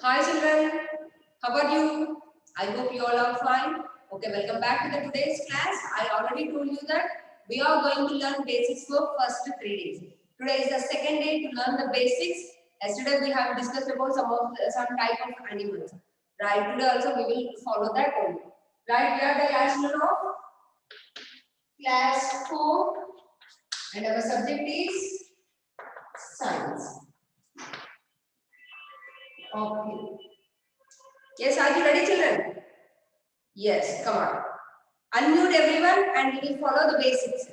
Hi children, how are you? I hope you all are fine. Okay, welcome back to the today's class. I already told you that we are going to learn basics for first 3 days. Today is the second day to learn the basics. Yesterday we have discussed about some type of animals. Right, today also we will follow that only. Right, we are the class children of class 4 and our subject is science. Okay. Yes, are you ready children? Yes, come on. Unmute everyone and we will follow the basics.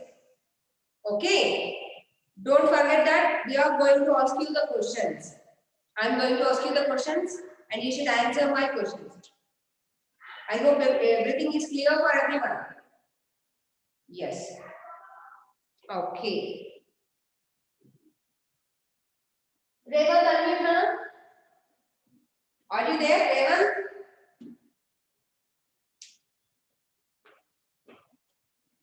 Okay. Don't forget that we are going to ask you the questions. I am going to ask you the questions and you should answer my questions. I hope everything is clear for everyone. Yes. Okay. Revan, unmute now. Are you there, Revan?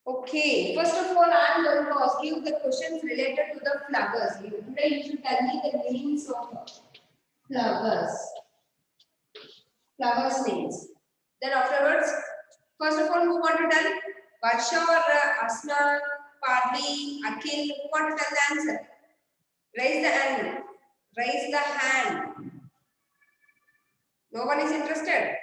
Okay, first of all, I am going to ask you the questions related to the flowers. Today you should tell me the names of flowers. Flowers names. Then afterwards, first of all, who want to tell? Varsha or Asna, Parli, Akhil, who want to tell the answer? Raise the hand. Raise the hand. No one is interested.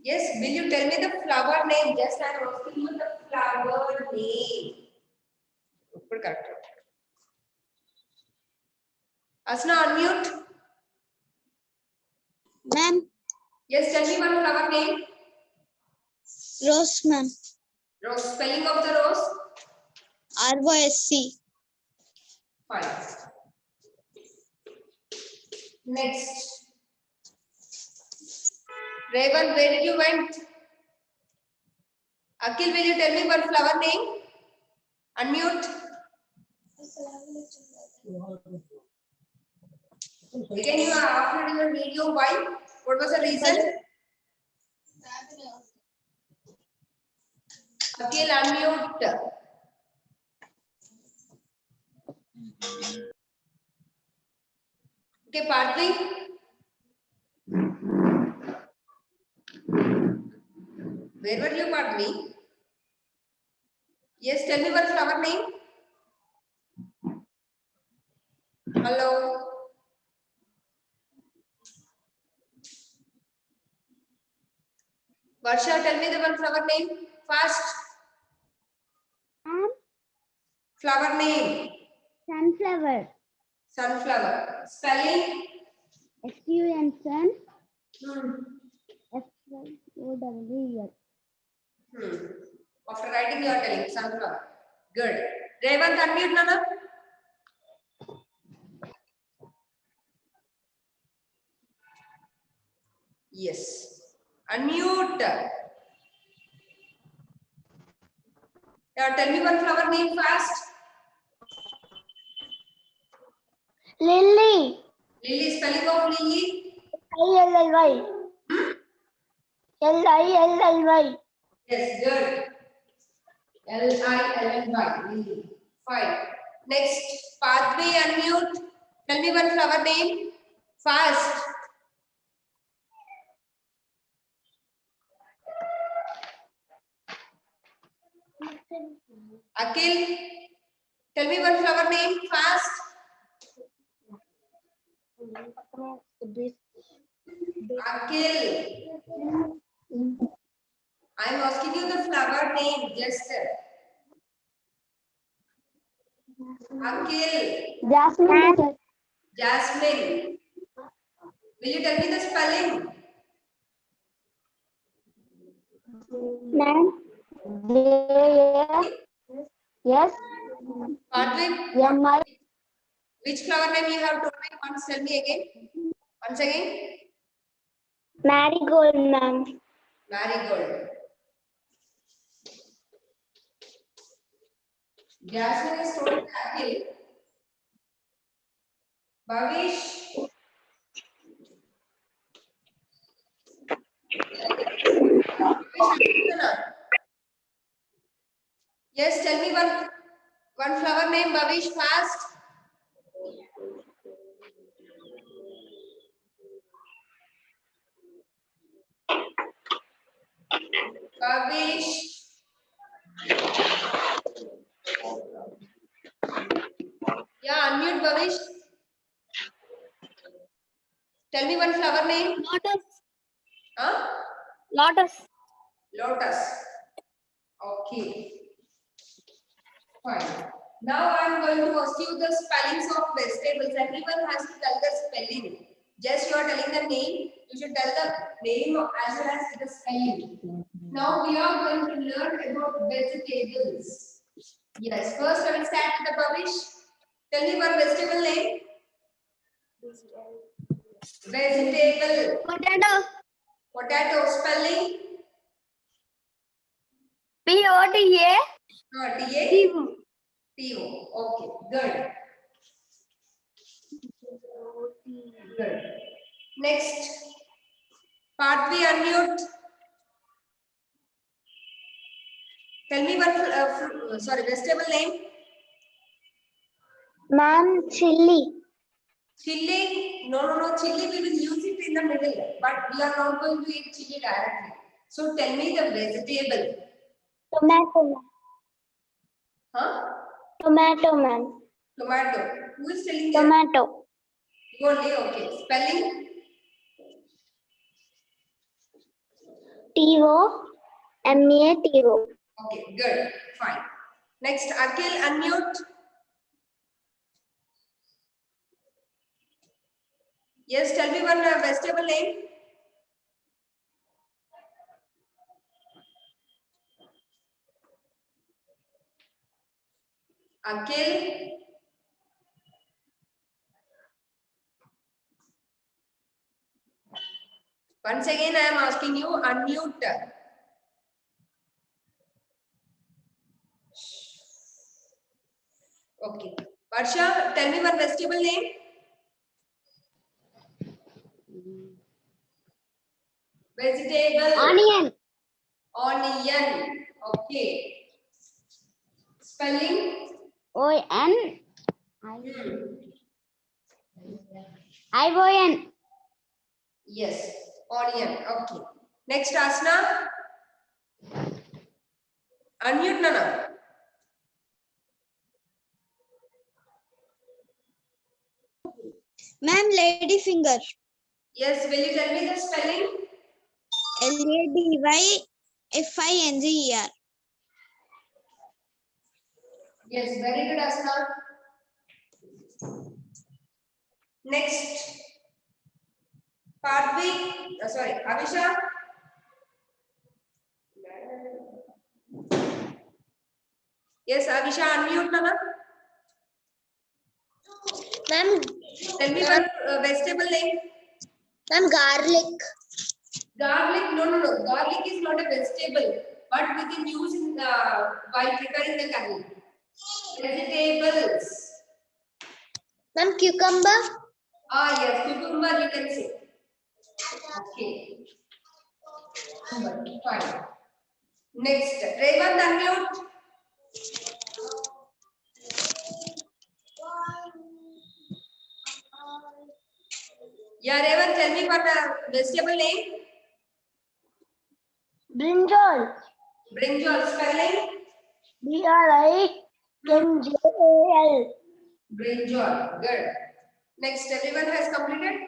Yes, will you tell me the flower name? Just I am asking you the flower name. Correct. Asna, unmute. Ma'am, Yes, tell me one flower name. Rose, ma'am. Rose. Spelling of the rose. ROSC. Fine. Next. Revan, where did you went? Akhil, will you tell me one flower name? Unmute. Again, you are after your video. Why? What was the reason? Akhil, unmute. Okay, Partly. Where were you, Partly? Yes, tell me one flower name. Hello. Varsha, tell me the one flower name. Fast. Flower name. Sunflower. Sunflower. Spelling. SUN. Hmm. FOWEL. After writing, you are telling sunflower. Good. Revant, unmute, Nana. Yes. Unmute. Yeah, tell me one flower name fast. Lily. Lily, spelling of Lily. LILLY. LILLY. Yes, good. Lily. Lily. Fine. Next, pathway, unmute. Tell me one flower name. Fast. Akhil, tell me one flower name. Fast. Akhil, I am asking you the flower name. Just. Akhil. Jasmine. Jasmine. Will you tell me the spelling? Ma'am. Yes. Pathway. Which flower name you have told me? Once tell me again. Once again. Marigold, ma'am. Marigold. Jasmine is told Akhil. Bhavish. Yes, tell me one flower name, Bhavish, fast. Babish. Yeah, unmute Babish. Tell me one flower name. Lotus. Huh? Lotus. Lotus. Okay. Fine. Now I am going to ask you the spellings of vegetables. Everyone has to tell the spelling. Just you are telling the name. You should tell the name as well as the spelling. Now we are going to learn about vegetables. Yes. First I will start with the Babish. Tell me one vegetable name. Vegetable. Potato. Potato spelling. P-O-T-A. T-A. T-O. Okay. Good. Next. Part B, unmute. Tell me one vegetable name. Ma'am, chili. Chili. No. Chili, we will use it in the middle, but we are not going to eat chili directly. So tell me the vegetable. Tomato. Huh? Tomato, ma'am. Tomato. Who is telling that? Tomato. You only, okay. Spelling? T-O-M-A-T-O. Okay, good. Fine. Next, Akhil, unmute. Yes, tell me one vegetable name. Akhil. Once again, I am asking you, unmute. Okay. Varsha, tell me one vegetable name. Vegetable. Onion. Onion. Okay. Spelling? O-N. Hmm. I-O-N. Yes. Onion. Okay. Next, Asna. Unmute, Nana. Ma'am, lady finger. Yes. Will you tell me the spelling? L-A-D-Y-F-I-N-G-E-R. Yes. Very good, Asna. Next. Part B. Avisha. Yes, Avisha, unmute, Nana. Ma'am, Tell me one vegetable name. ma'am, garlic. Garlic, no. Garlic is not a vegetable, but we can use in while preparing the curry. Vegetables. Ma'am, cucumber. Yes, cucumber you can say. Okay. Fine. Next, Revant, unmute. Yeah, Revant, tell me what vegetable name. Brinjal. Brinjal spelling. B-R-I-N-J-A-L. Brinjal. Good. Next, everyone has completed.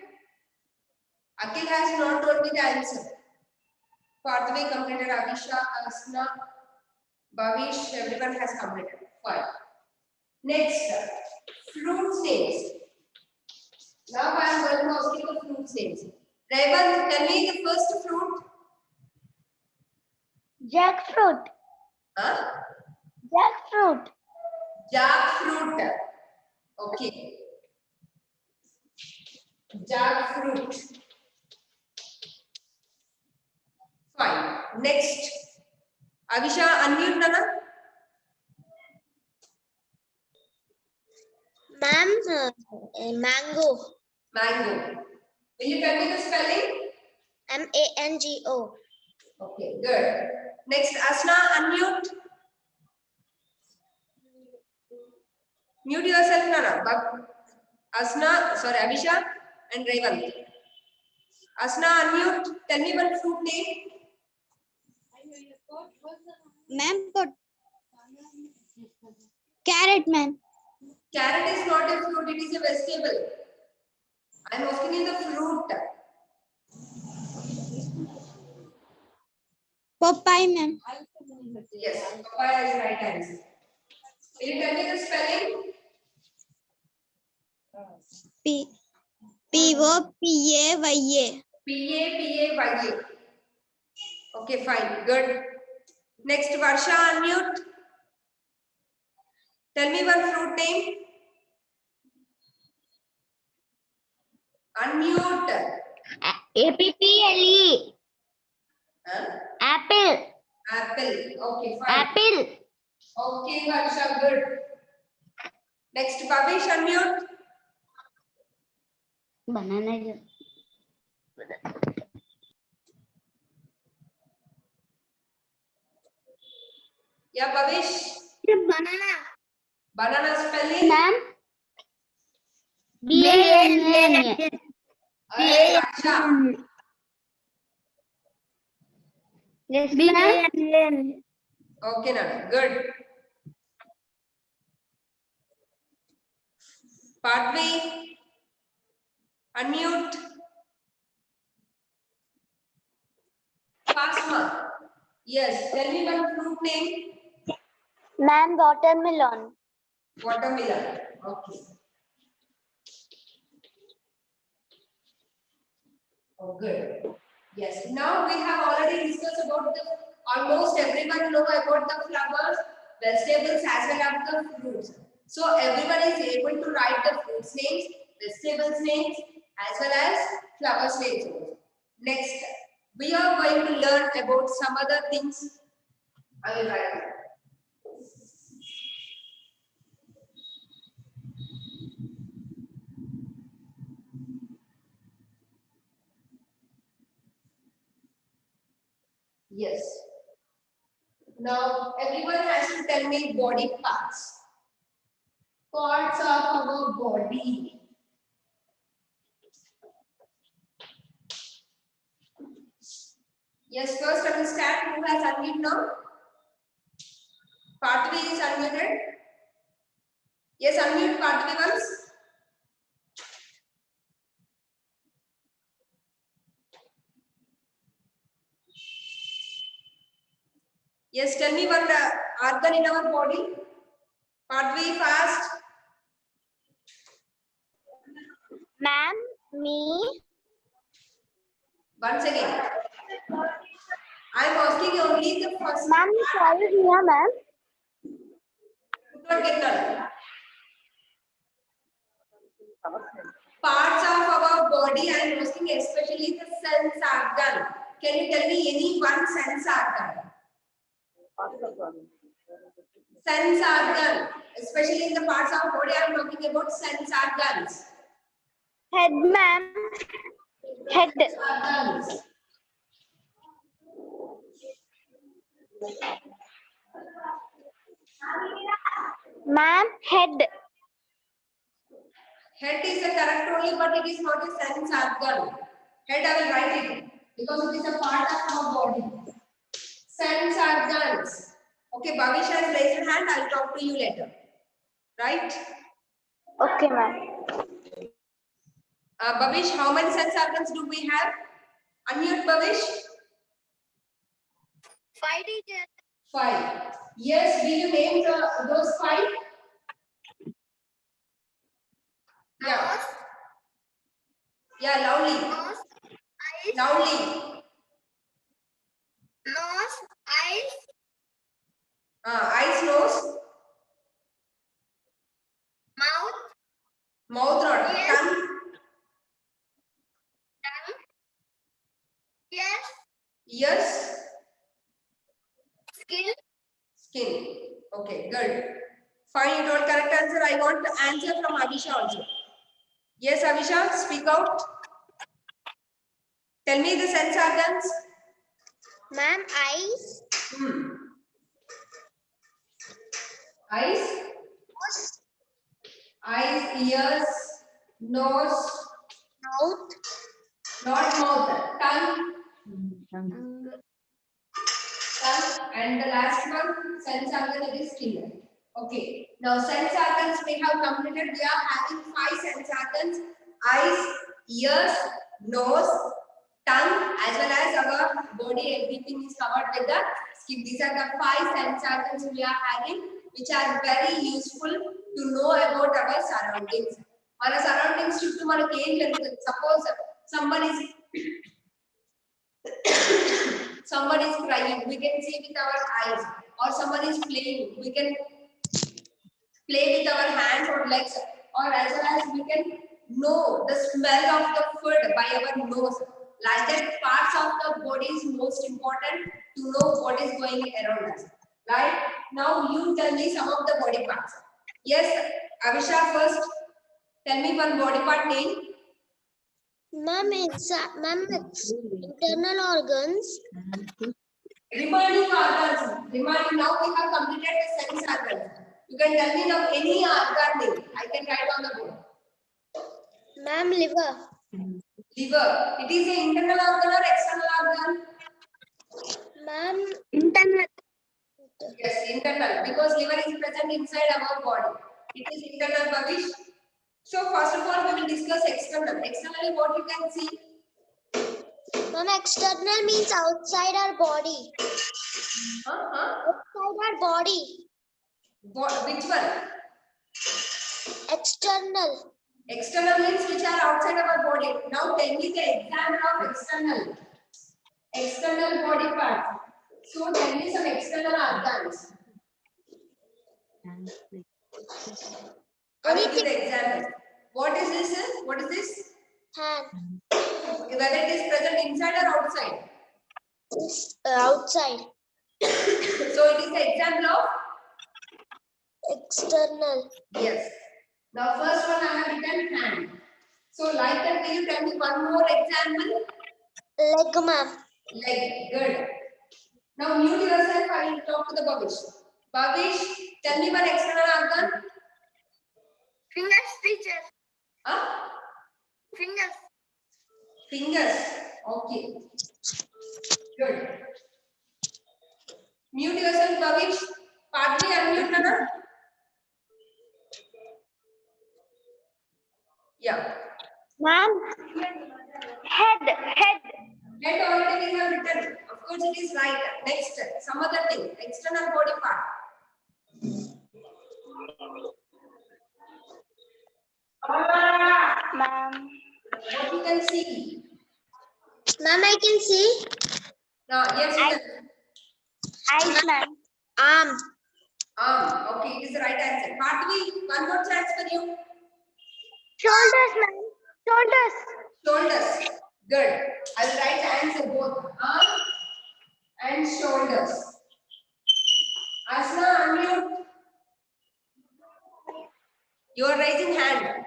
Akhil has not told me the answer. Pathway completed. Avisha, Asna, Bhavish, everyone has completed. Fine. Next, fruit names. Now I am going to ask you the fruit names. Revant, tell me the first fruit. Jackfruit. Huh? Jackfruit. Jackfruit. Okay. Jackfruit. Fine. Next. Avisha, unmute, Nana. Ma'am, mango. Mango. Will you tell me the spelling? M-A-N-G-O. Okay, good. Next, Asna, unmute. Mute yourself, Nana. Avisha and Revant. Asna, unmute. Tell me one fruit name. Ma'am, carrot, ma'am. Carrot is not a fruit, it is a vegetable. I am asking you the fruit. Papaya, ma'am. Yes, papaya is right answer. Will you tell me the spelling? P-O-P-A-Y-A. P-A-P-A-Y-A. Okay, fine, good. Next, Varsha, unmute. Tell me one fruit name. Unmute. A-P-P-L-E. Huh? Apple. Apple. Okay, fine. Apple. Okay, Varsha, good. Next, Bhavish, unmute. Banana. Yeah, Bhavish. Banana. Banana spelling. Ma'am. B-A-N-A-N-A. Alright, Varsha. Yes, ma'am. Okay, now, good. Padvi, unmute. Pasma. Yes, tell me one fruit name. Ma'am, watermelon. Watermelon. Okay. Oh, good. Yes. Now we have already discussed about the almost everyone know about the flowers, vegetables as well as the fruits. So everyone is able to write the fruits names, vegetables names as well as flowers names. Next, we are going to learn about some other things. I will write down. Yes. Now everyone has to tell me body parts. Parts of our body. Yes, first I will start. Who has unmuted now? Pathway is unmuted. Yes, unmute Pathway once. Yes, tell me one organ in our body. Pathway fast. Ma'am, me. Once again. I am asking only the first. Ma'am, sorry, here, ma'am. Could not get none. Parts of our body, I am asking especially the sense organ. Can you tell me any one sense organ? Sense organ, especially in the parts of body, I am talking about sense organs. Head, ma'am. Head. Organs. Ma'am, head. Head is the correct only, but it is not a sense organ. Head, I will write it because it is a part of our body. Sense organs. Okay, Bhavish has raised her hand. I will talk to you later. Right? Okay, ma'am. Bhavish, how many sense organs do we have? Unmute, Bhavish. 5 teachers. 5. Yes, will you name those 5? Yeah. Yeah, loudly. Nose, eyes. Loudly. Nose, eyes. Eyes, nose. Mouth. Mouth, not Yes. tongue. Tongue. Yes. Ears. Skin. Skin. Okay, good. Fine, you told correct answer. I want the answer from Avisha also. Yes, Avisha, speak out. Tell me the sense organs. Ma'am, eyes. Eyes. Nose. Eyes, ears, nose, Mouth. not mouth, tongue. Tongue. Tongue. and the last one, sense organ, it is skin. Okay. Now, sense organs we have completed. We are having 5 sense organs: eyes, ears, nose, tongue, as well as our body. Everything is covered with the skin. These are the 5 sense organs we are having, which are very useful to know about our surroundings. Our surroundings చుట్టూ మనకి ఏం జరుగుతుంది? Suppose someone is crying, we can see with our eyes, or someone is playing, we can play with our hands or legs, or as well as we can know the smell of the food by our nose. Like that, parts of the body is most important to know what is going around us. Right? Now you tell me some of the body parts. Yes, Avisha, first tell me one body part name. Ma'am, it's internal organs. Remaining organs. Remaining, now we have completed the sense organs. You can tell me now any organ name. I can write on the board. Ma'am, liver. Liver. It is an internal organ or external organ? Ma'am, internal. Yes, internal. Because liver is present inside our body. It is internal, Bhavish. So first of all, we will discuss external. Externally, what you can see? Ma'am, external means outside our body. Outside our body. Which one? External. External means which are outside our body. Now tell me the example of external. External body parts. So tell me some external organs. I will give the example. What is this? What is this? Hand. Whether it is present inside or outside? Outside. So it is the example of external. Yes. Now first one I have written hand. So like that, will you tell me one more example? Leg, ma'am. Leg. Good. Now mute yourself. I will talk to the Bhavish. Bhavish, tell me one external organ. Fingers, teacher. Huh? Fingers. Fingers. Okay. Good. Mute yourself, Bhavish. Partly unmute, Nana. Yeah. Ma'am. Head. Head already we have written. Of course, it is right. Next, some other thing. External body part. Ma'am. What you can see? Ma'am, I can see. No, yes, you can. Eyes, ma'am. Arm. Okay, it is the right answer. Partly, one more chance for you. Shoulders, ma'am. Shoulders. Shoulders. Good. I will write the answer both. Arm and shoulders. Asna, unmute. You are raising hand.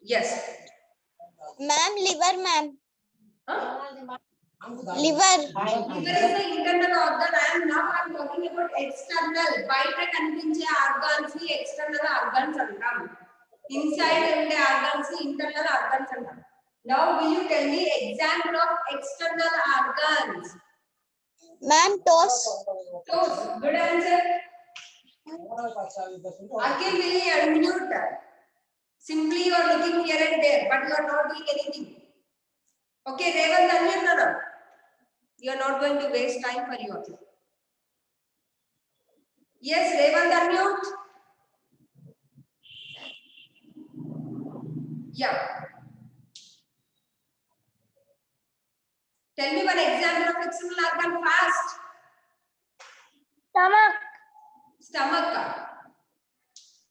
Yes. Ma'am, liver, ma'am. Huh? Liver. Liver is the internal organ. I am talking about external. Bite kanipinche organs ni external organs antam. Inside unde organs ni internal organs antam. Now will you tell me example of external organs? Ma'am, toes. Toes. Good answer. Akhil, will you unmute? Simply you are looking here and there, but you are not doing anything. Okay, Revant, unmute, Nana. You are not going to waste time for you. Yes, Revant, unmute. Yeah. Tell me one example of external organ fast. Stomach. Stomach.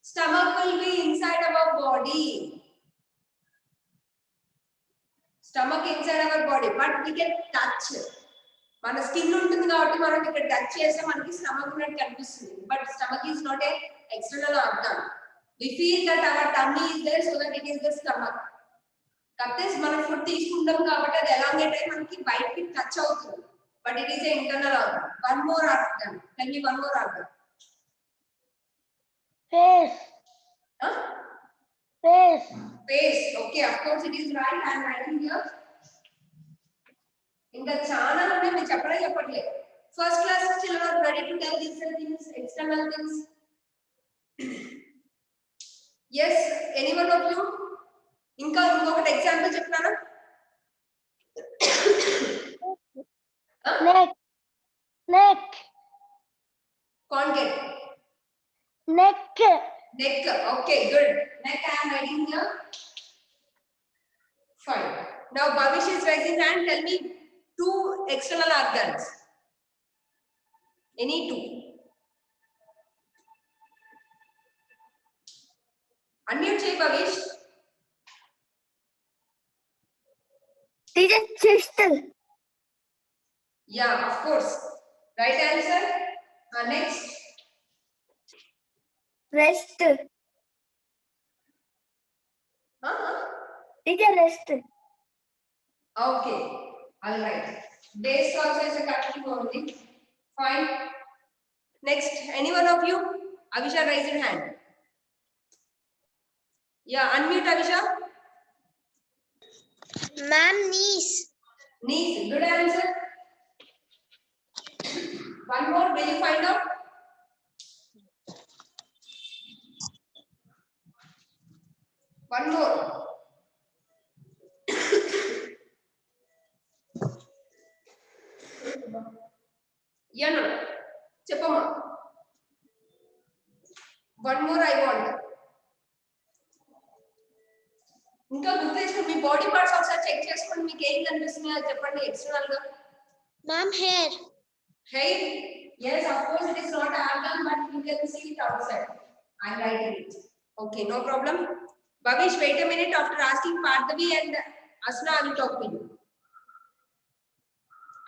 Stomach will be inside our body. Stomach inside our body, but we can touch. మన skin ఉంటుంది కాబట్టి మనం ఇక్కడ touch చేస్తే మనకి stomach ఉన్నట్టు కనిపిస్తుంది. But stomach is not a external organ. We feel that our tummy is there, so that it is the stomach. కాకపోతే మనం ఫుడ్ తీసుకుంటాం కాబట్టి అది ఎలాంగేట్ అయ్యి మనకి బయటికి టచ్ అవుతుంది. But it is a internal organ. One more organ. Tell me one more organ. Face. Face. Face. Okay, of course it is right. I am writing here. ఇంకా చాలా ఉన్నాయి, మీరు చెప్పలే చెప్పట్లేదు. First class children superficial things, external things. Yes, any one of you? Inka inokati example చెప్తారా? Neck. Neck. Can't get. Neck. Neck. Okay, good. Neck I am writing here. Fine. Now Bhavish is raising hand. Tell me two external organs. Any two. Unmute check Bhavish. Teacher, chest. Yeah, of course. Right answer. Next. Rest. Teacher, rest. Okay. All right. Base also is a correct only. Fine. Next. Any one of you? Avisha, raise your hand. Yeah, unmute Avisha. Ma'am, knees. Knees. Good answer. One more. Will you find out? One more. Yeah, no. Chepama. One more I want. ఇంకా గుర్తు తెచ్చుకోండి మీ body parts ఒకసారి check చేసుకోండి మీకు ఏం కనిపిస్తున్నాయో చెప్పండి external గా Ma'am, hair. Hair, yes, of course it is not an organ but you can see it outside. I am writing it. Okay, no problem. Bhavish, wait a minute. After asking Parthavi and Asna, I will talk to you.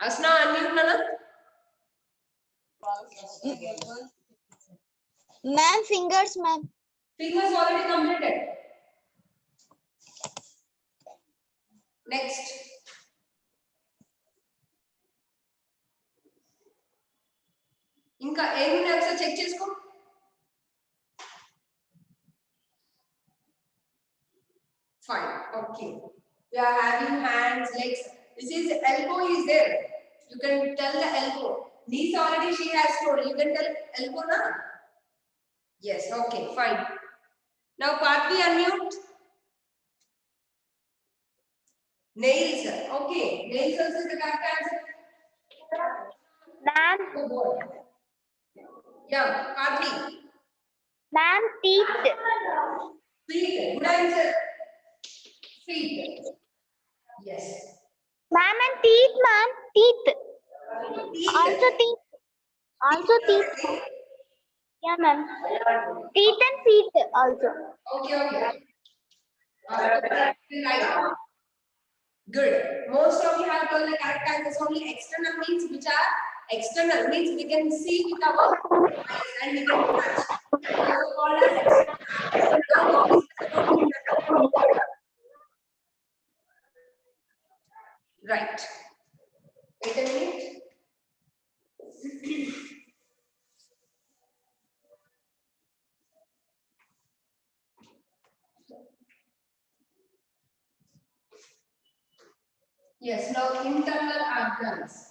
Asna, unmute Nana. Ma'am, fingers, ma'am. Fingers already completed. Next. ఇంకా ఏమున్నాయి ఒకసారి check చేసుకో. Fine. Okay. We are having hands, legs. This is elbow is there. You can tell the elbow. Knees already she has told. You can tell elbow na? Yes. Okay. Fine. Now Partvi unmute. Nails. Okay. Nails also is the correct answer. Ma'am, Oh boy. Yeah. Partvi. ma'am, teeth. Feet. Good answer. Feet. Yes. Ma'am, and teeth, ma'am. Teeth. Also teeth. Also teeth. Yeah, ma'am. Teeth and feet also. Okay. Okay. Right. Good. Most of you have told the correct answers. Only external means which are external means we can see with our eyes and we can touch. Those are called as external. Don't discuss about internal. Right. Wait a minute. Yes, now internal organs.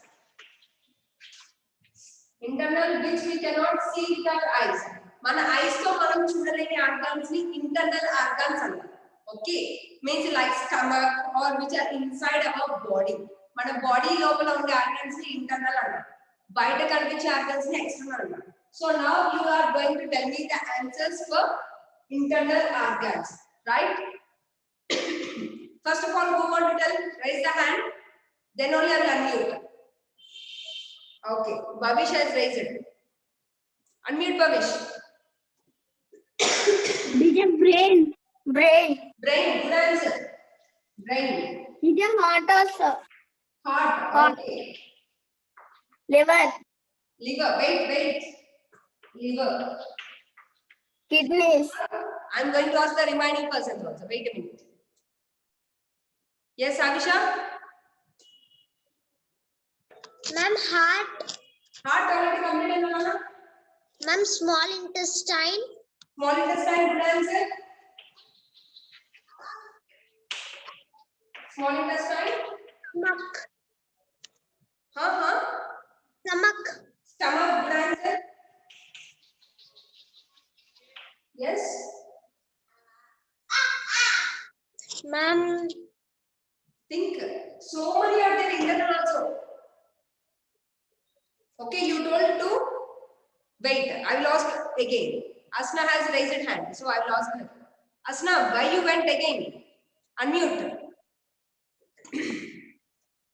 Internal which we cannot see with our eyes. Mana eyes to manam chudaleni organs ni internal organs antaru. Okay, means like stomach or which are inside our body. Mana body lopala unde organs ni internal antaru. Bayata kanipiche organs ni external antaru. So now you are going to tell me the answers for internal organs, right? First of all, who want to tell? Raise the hand. Then only I will unmute. Okay, Bhavish has raised it. Unmute Bhavish. DJ, brain. Brain. Brain, good answer. Brain. DJ, heart also. Heart, Heart. okay. Liver. Liver, wait. Liver. Kidneys. I'm going to ask the remaining persons also. Wait a minute. Yes, Avisha? Ma'am, heart. Heart already completed, Nana? Ma'am, small intestine. Small intestine, good answer. Small intestine? Stomach. Huh? Stomach. Stomach, good answer. Ma'am, Think. So many are there internal also. Okay, you told to wait. I lost again. Asna has raised her hand, so I lost her. Asna, why you went again? Unmute.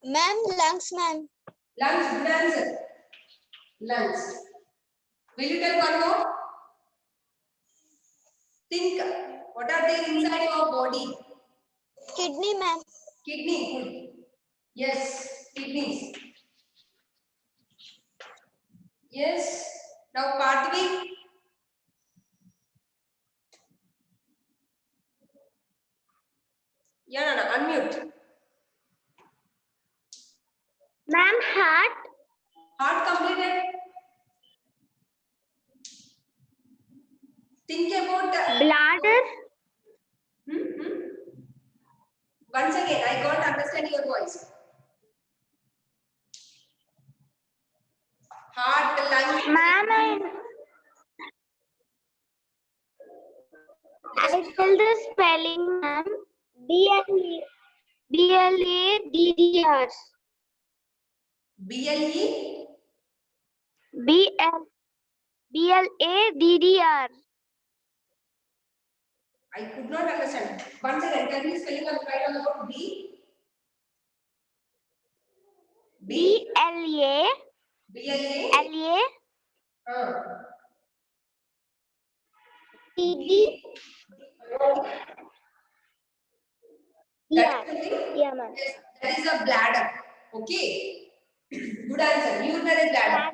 ma'am, lungs, ma'am. Lungs, good answer. Lungs. Will you tell one more? Think. What are there inside your body? Kidney, ma'am. Kidney, good. Yes, kidneys. Yes. Now, Partvi. Yeah, no, unmute. Ma'am, heart. Heart completed. Think about the. Bladder. Hmm? Once again, I can't understand your voice. Heart, lung. Ma'am, I tell the spelling, ma'am. BLADDR. BLE. BLADDR. I could not understand. Once again, can you spelling and write on the board? B. B. BLA. BLA. LA. D. That Yeah. is something? Yeah, ma'am. Yes, that is a bladder. Okay. Good answer. Urinary bladder.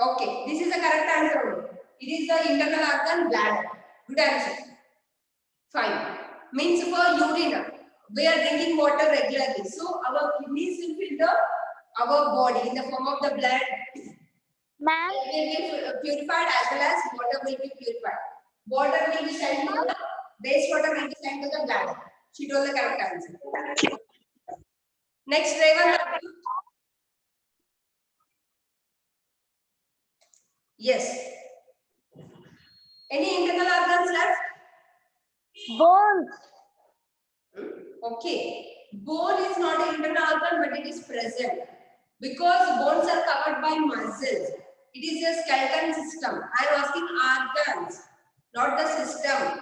Okay. This is the correct answer only. It is the internal organ bladder. Good answer. Fine. Means for urine, we are drinking water regularly. So our kidneys will filter our body in the form of the blood. Ma'am, It will be purified as well as water will be purified. Water will be sent to the base water will be sent to the bladder. She told the correct answer. Next, Revan. Yes. Any internal organs left? bones. Okay. Bone is not an internal organ, but it is present because bones are covered by muscles. It is a skeleton system. I am asking organs, not the system.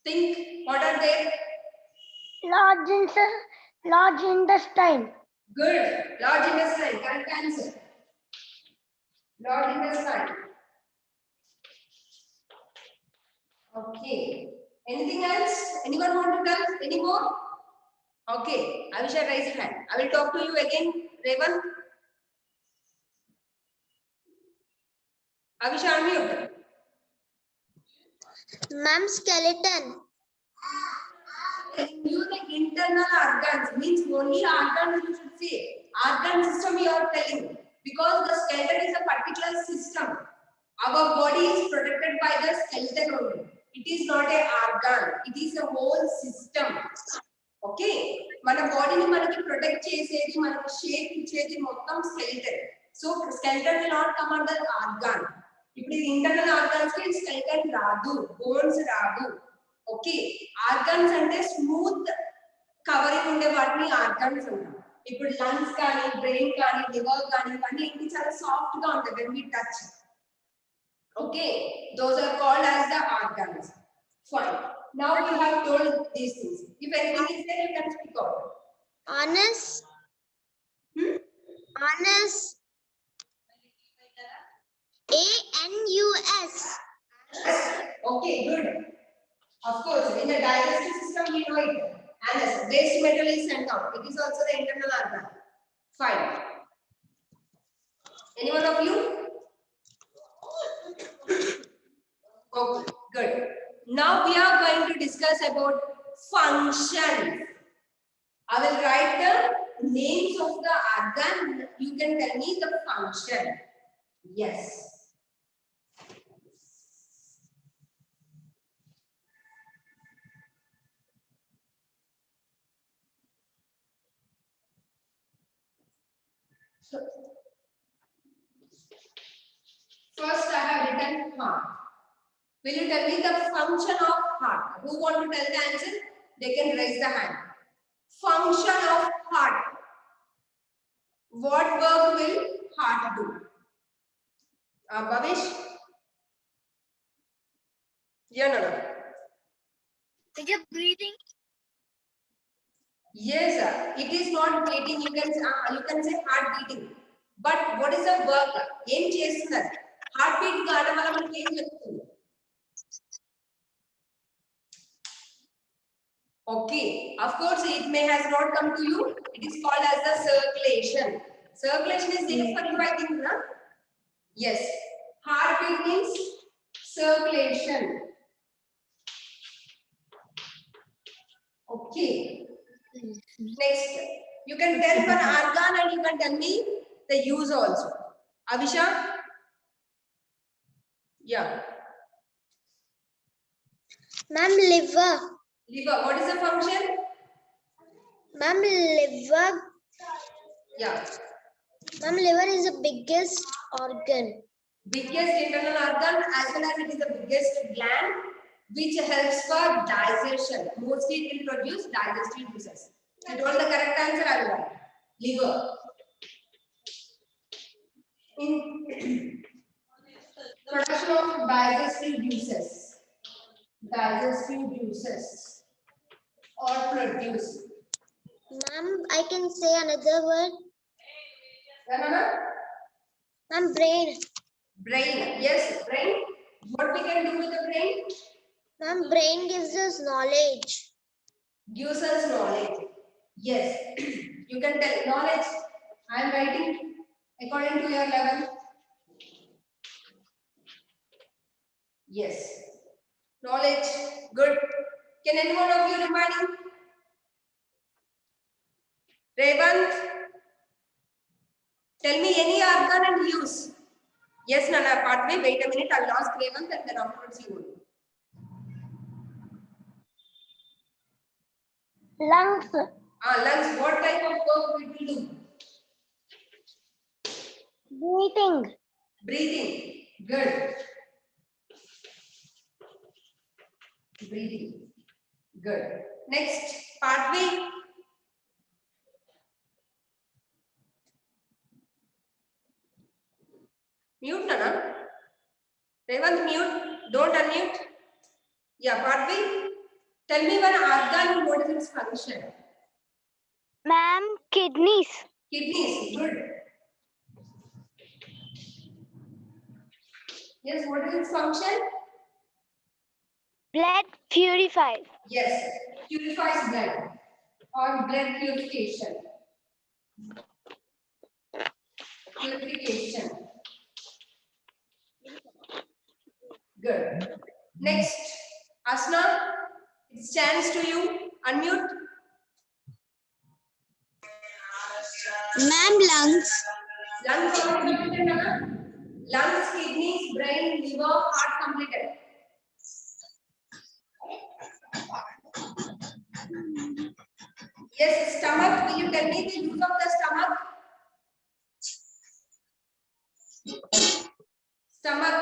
Think, what are they? Large intestine. Good. Large intestine. Correct answer. Large intestine. Okay. Anything else? Anyone want to tell? Any more? Okay. I wish I raise your hand. I will talk to you again, Revan. I wish I unmute. Ma'am, skeleton. You the internal organs means only organs you should say. Organ system you are telling because the skeleton is a particular system. Our body is protected by the skeleton only. It is not a organ. It is a whole system. Okay. మన బాడీని మనకి protect చేసేది మనకి shape ఇచ్చేది మొత్తం skeleton. So skeleton will not come under organ. ఇప్పుడు ఇది internal organs కి స్కెలిటన్ రాదు, బోన్స్ రాదు. ఓకే. ఆర్గాన్స్ అంటే స్మూత్ కవరింగ్ ఉండే వాటిని ఆర్గాన్స్ అంటాం. ఇప్పుడు లంగ్స్ కానీ బ్రెయిన్ కానీ లివర్ కానీ ఇవన్నీ ఏంటి చాలా సాఫ్ట్ గా ఉంటాయి when we touch. Okay, those are called as the organs. Fine. Now we have told these things. If anything is there, you can speak out. Anus. Anus. ANUS. Okay, good. Of course, in the digestive system, we know it. Anus, waste material is sent out. It is also the internal organ. Fine. Any one of you? Okay, good. Now we are going to discuss about function. I will write the names of the organ. You can tell me the function. Yes. First, I have written heart. Will you tell me the function of heart? Who want to tell the answer? They can raise the hand. Function of heart. What work will heart do? Bhavish? Yeah, no, no. Is it breathing? Yes, sir. It is not beating. You can say heart beating. But what is the work? Aim చేస్తున్నారు. Heart beat కావడం వల్ల మనకి ఏం జరుగుతుంది? Okay. Of course, it may has not come to you. It is called as the circulation. Circulation is there for you, I think, na? Yes. Heartbeat means circulation. Okay. Next, you can tell one organ and you can tell me the use also. Avisha? Yeah. Ma'am, liver. Liver. What is the function? Ma'am, liver. Yeah. Ma'am, liver is the biggest organ. Biggest internal organ as well as it is the biggest gland which helps for digestion. Mostly it will produce digestive juices. You told the correct answer, I will write. Liver. In production of digestive juices. Digestive juices or produce. Ma'am, I can say another word. Remember? Ma'am, brain. Brain. Yes, brain. What we can do with the brain? Ma'am, brain gives us knowledge. Gives us knowledge. Yes. You can tell knowledge. I am writing according to your level. Yes. Knowledge. Good. Can any one of you remind him? Revant. Tell me any organ and use. Yes, Nana. Partway. Wait a minute. I will ask Revant and then afterwards you will. Lungs. Lungs. What type of work it will do? Breathing. Breathing. Good. Breathing. Good. Next, pathway. Mute, Nana. Revant, mute. Don't unmute. Yeah, pathway. Tell me one organ and what is its function? Ma'am, kidneys. Kidneys. Good. Yes, what is its function? Blood purifies. Yes, purifies blood or blood purification. Purification. Good. Next, Asna, it stands to you. Unmute. Ma'am, lungs. Lungs are completed, Nana. Lungs, kidneys, brain, liver, heart completed. Yes, stomach. Will you tell me the use of the stomach? Stomach.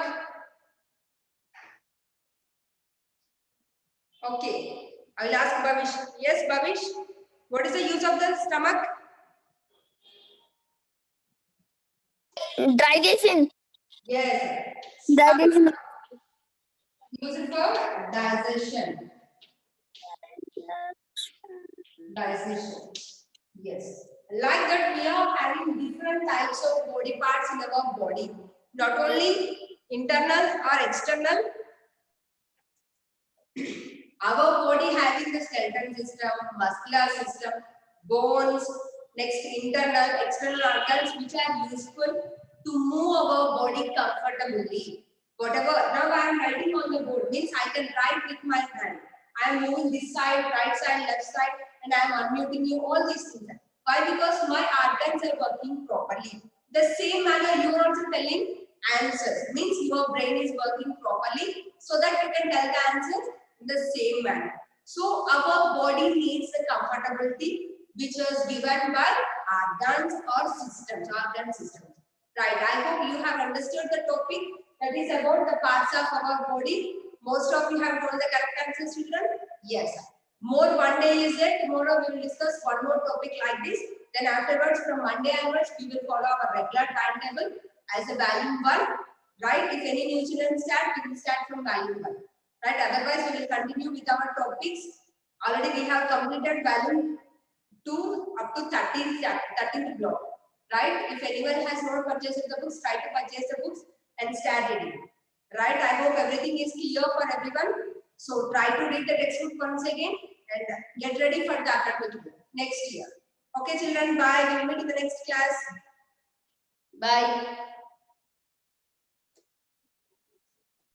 Okay. I will ask Bhavish. Yes, Bhavish. What is the use of the stomach? Digestion. Yes. Digestion. Use it for digestion. Digestion. Yes. Like that, we are having different types of body parts in our body. Not only internal or external. Our body having the skeleton system, muscular system, bones, next internal, external organs which are useful to move our body comfortably. Whatever, now I am writing on the board, means I can write with my hand. I am moving this side, right side, left side, and I am unmuting you, all these things. Why? Because my organs are working properly. The same manner you are also telling answers, means your brain is working properly so that you can tell the answers in the same manner. So our body needs the comfortability which was given by organs or systems, organ systems. Right, I hope you have understood the topic. That is about the parts of our body. Most of you have told the correct answers, children. Yes. More one day is there. Tomorrow we will discuss one more topic like this. Then afterwards, from Monday onwards, we will follow our regular timetable as a volume 1. Right? If any new children start, we will start from volume 1. Right? Otherwise, we will continue with our topics. Already we have completed volume 2 up to 13th block. Right? If anyone has not purchased the books, try to purchase the books and start reading. Right? I hope everything is clear for everyone. So try to read the textbook once again and get ready for the academic year next year. Okay, children. Bye. We will meet in the next class. Bye.